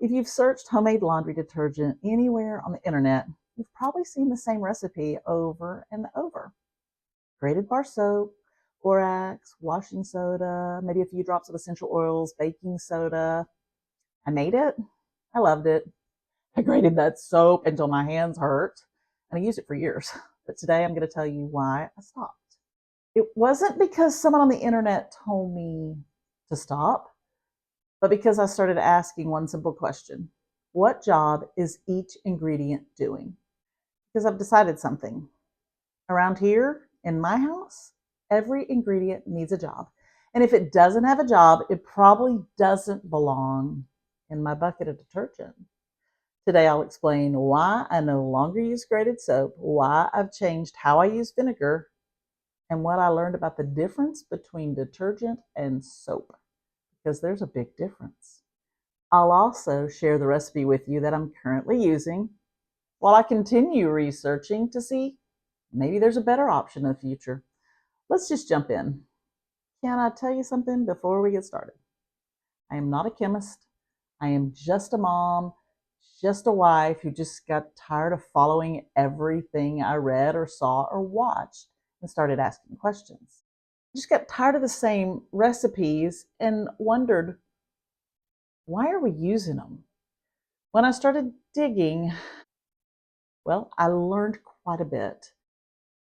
If you've searched homemade laundry detergent anywhere on the internet, you've probably seen the same recipe over and over. Grated bar soap, borax, washing soda, maybe a few drops of essential oils, baking soda. I made it. I loved it. I grated that soap until my hands hurt, and I used it for years. But today I'm going to tell you why I stopped. It wasn't because someone on the internet told me to stop, but because I started asking one simple question: what job is each ingredient doing? Because I've decided something. Around here, in my house, every ingredient needs a job. And if it doesn't have a job, it probably doesn't belong in my bucket of detergent. Today, I'll explain why I no longer use grated soap, why I've changed how I use vinegar, and what I learned about the difference between detergent and soap, because there's a big difference. I'll also share the recipe with you that I'm currently using while I continue researching to see maybe there's a better option in the future. Let's just jump in. Can I tell you something before we get started? I am not a chemist. I am just a mom, just a wife who just got tired of following everything I read or saw or watched and started asking questions. I just got tired of the same recipes and wondered, why are we using them? When I started digging, well, I learned quite a bit.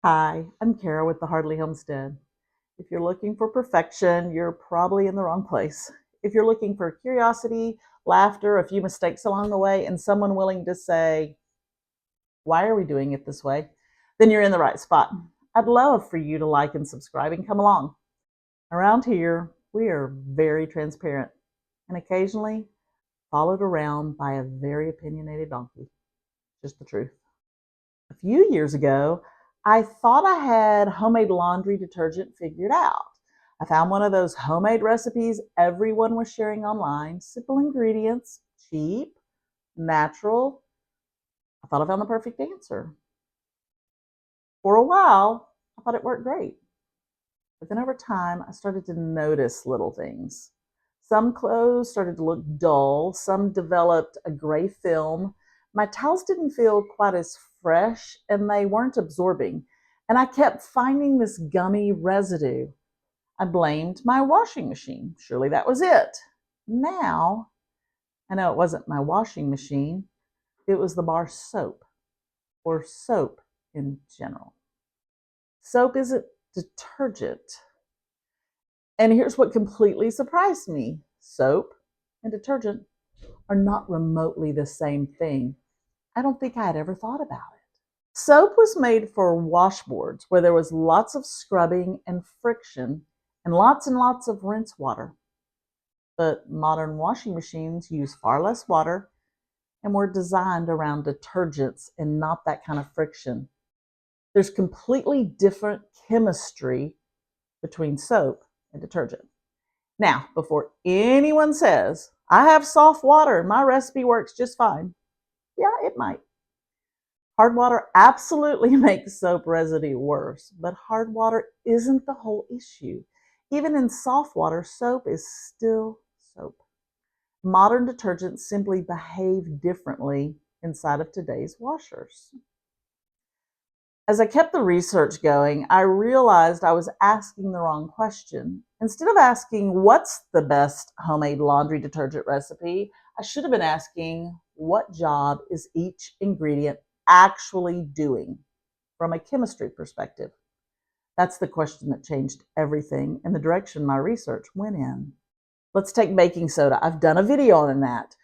Hi, I'm Kara with the Hardly Homestead. If you're looking for perfection, you're probably in the wrong place. If you're looking for curiosity, laughter, a few mistakes along the way, and someone willing to say, why are we doing it this way? Then you're in the right spot. I'd love for you to like and subscribe and come along. Around here, we are very transparent and occasionally followed around by a very opinionated donkey. Just the truth. A few years ago, I thought I had homemade laundry detergent figured out. I found one of those homemade recipes everyone was sharing online. Simple ingredients, cheap, natural. I thought I found the perfect answer. For a while, I thought it worked great. But then over time, I started to notice little things. Some clothes started to look dull. Some developed a gray film. My towels didn't feel quite as fresh, and they weren't absorbing. And I kept finding this gummy residue. I blamed my washing machine. Surely that was it. Now, I know it wasn't my washing machine. It was the bar soap, or soap in general. Soap isn't detergent. And here's what completely surprised me. Soap and detergent are not remotely the same thing. I don't think I had ever thought about it. Soap was made for washboards where there was lots of scrubbing and friction and lots of rinse water. But modern washing machines use far less water and were designed around detergents and not that kind of friction. There's completely different chemistry between soap and detergent. Now, before anyone says, I have soft water and my recipe works just fine, yeah, it might. Hard water absolutely makes soap residue worse, but hard water isn't the whole issue. Even in soft water, soap is still soap. Modern detergents simply behave differently inside of today's washers. As I kept the research going, I realized I was asking the wrong question. Instead of asking, what's the best homemade laundry detergent recipe, I should have been asking, what job is each ingredient actually doing from a chemistry perspective? That's the question that changed everything and the direction my research went in. Let's take baking soda. I've done a video on that.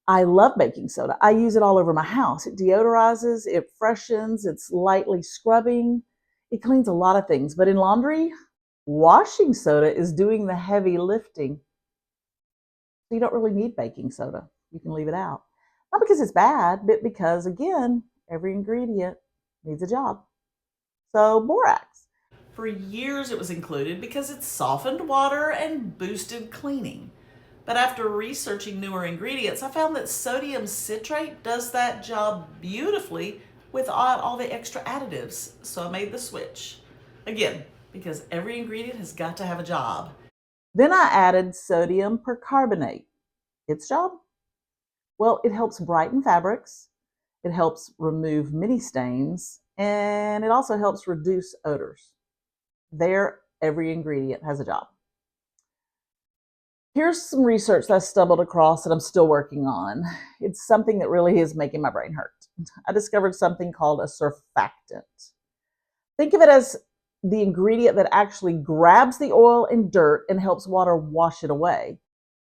I love baking soda. I use it all over my house. It deodorizes, it freshens, it's lightly scrubbing. It cleans a lot of things. But in laundry, washing soda is doing the heavy lifting. So you don't really need baking soda. You can leave it out. Not because it's bad, but because, again, every ingredient needs a job. So borax. For years it was included because it softened water and boosted cleaning. But after researching newer ingredients, I found that sodium citrate does that job beautifully without all the extra additives. So I made the switch. Again, because every ingredient has got to have a job. Then I added sodium percarbonate. Its job? Well, it helps brighten fabrics, it helps remove many stains, and it also helps reduce odors. There, every ingredient has a job. Here's some research that I stumbled across that I'm still working on. It's something that really is making my brain hurt. I discovered something called a surfactant. Think of it as the ingredient that actually grabs the oil and dirt and helps water wash it away.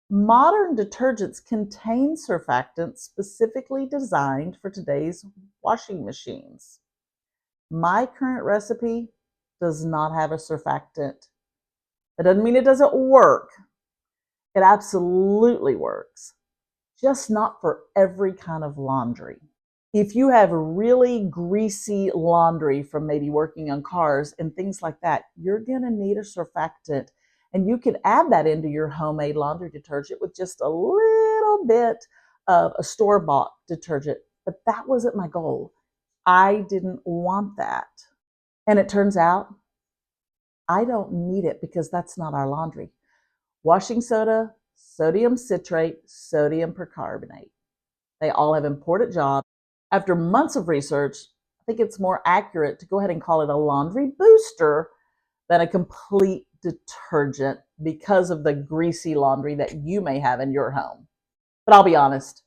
Modern detergents contain surfactants specifically designed for today's washing machines. My current recipe does not have a surfactant. That doesn't mean it doesn't work. It absolutely works, just not for every kind of laundry. If you have really greasy laundry from maybe working on cars and things like that, you're going to need a surfactant. And you can add that into your homemade laundry detergent with just a little bit of a store-bought detergent. But that wasn't my goal. I didn't want that. And it turns out I don't need it because that's not our laundry. Washing soda, sodium citrate, sodium percarbonate. They all have important jobs. After months of research, I think it's more accurate to go ahead and call it a laundry booster than a complete detergent because of the greasy laundry that you may have in your home. But I'll be honest,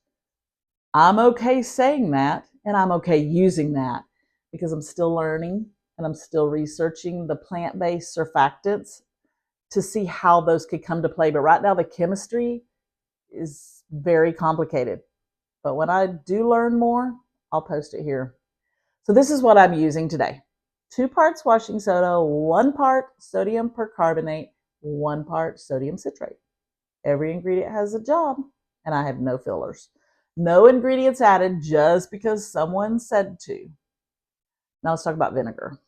I'm okay saying that and I'm okay using that because I'm still learning and I'm still researching the plant-based surfactants to see how those could come to play. But right now the chemistry is very complicated. But when I do learn more, I'll post it here. So this is what I'm using today. 2 parts washing soda, 1 part sodium percarbonate, 1 part sodium citrate. Every ingredient has a job, and I have no fillers. No ingredients added just because someone said to. Now let's talk about vinegar.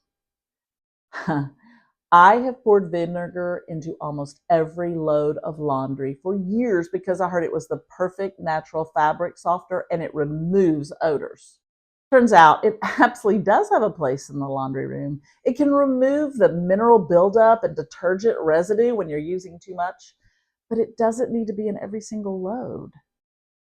I have poured vinegar into almost every load of laundry for years because I heard it was the perfect natural fabric softener and it removes odors. Turns out it absolutely does have a place in the laundry room. It can remove the mineral buildup and detergent residue when you're using too much, but it doesn't need to be in every single load.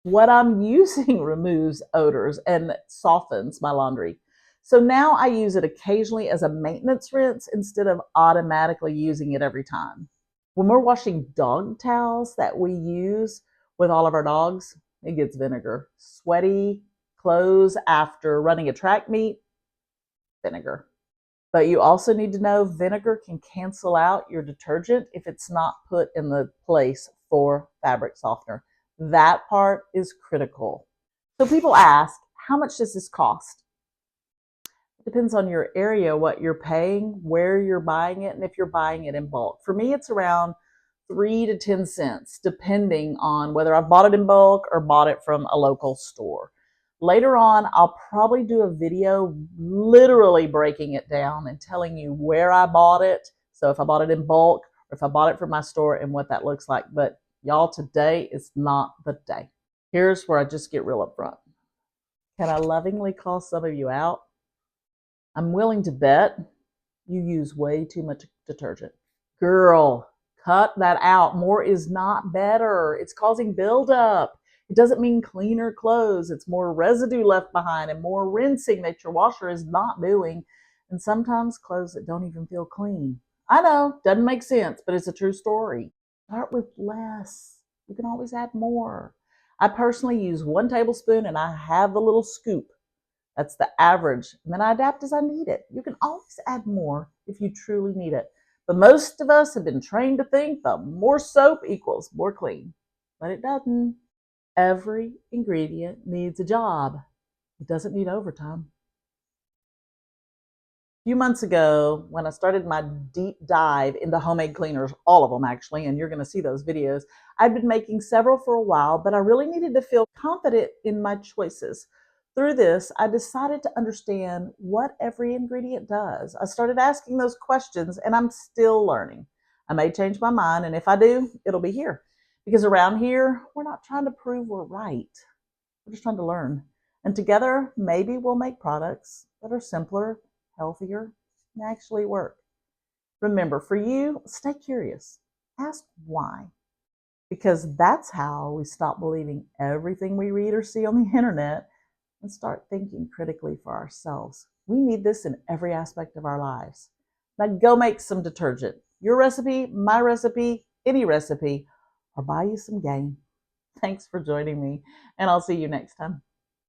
What I'm using removes odors and softens my laundry. So now I use it occasionally as a maintenance rinse instead of automatically using it every time. When we're washing dog towels that we use with all of our dogs, it gets vinegar. Sweaty clothes after running a track meet, vinegar. But you also need to know vinegar can cancel out your detergent if it's not put in the place for fabric softener. That part is critical. So people ask, how much does this cost? It depends on your area, what you're paying, where you're buying it, and if you're buying it in bulk. For me, it's around 3 to 10 cents, depending on whether I've bought it in bulk or bought it from a local store. Later on, I'll probably do a video literally breaking it down and telling you where I bought it. So if I bought it in bulk or if I bought it from my store and what that looks like. But y'all, today is not the day. Here's where I just get real upfront. Can I lovingly call some of you out? I'm willing to bet you use way too much detergent. Girl, cut that out. More is not better. It's causing buildup. It doesn't mean cleaner clothes. It's more residue left behind and more rinsing that your washer is not doing. And sometimes clothes that don't even feel clean. I know, doesn't make sense, but it's a true story. Start with less. You can always add more. I personally use 1 tablespoon and I have the little scoop. That's the average. And then I adapt as I need it. You can always add more if you truly need it. But most of us have been trained to think the more soap equals more clean. But it doesn't. Every ingredient needs a job. It doesn't need overtime. A few months ago, when I started my deep dive into homemade cleaners, all of them actually, and you're going to see those videos, I'd been making several for a while, but I really needed to feel confident in my choices. Through this, I decided to understand what every ingredient does. I started asking those questions, and I'm still learning. I may change my mind, and if I do, it'll be here. Because around here, we're not trying to prove we're right. We're just trying to learn. And together, maybe we'll make products that are simpler, healthier, and actually work. Remember, for you, stay curious. Ask why. because that's how we stop believing everything we read or see on the internet and start thinking critically for ourselves. We need this in every aspect of our lives. Now go make some detergent. Your recipe, my recipe, any recipe, or buy you some game. Thanks for joining me, and I'll see you next time.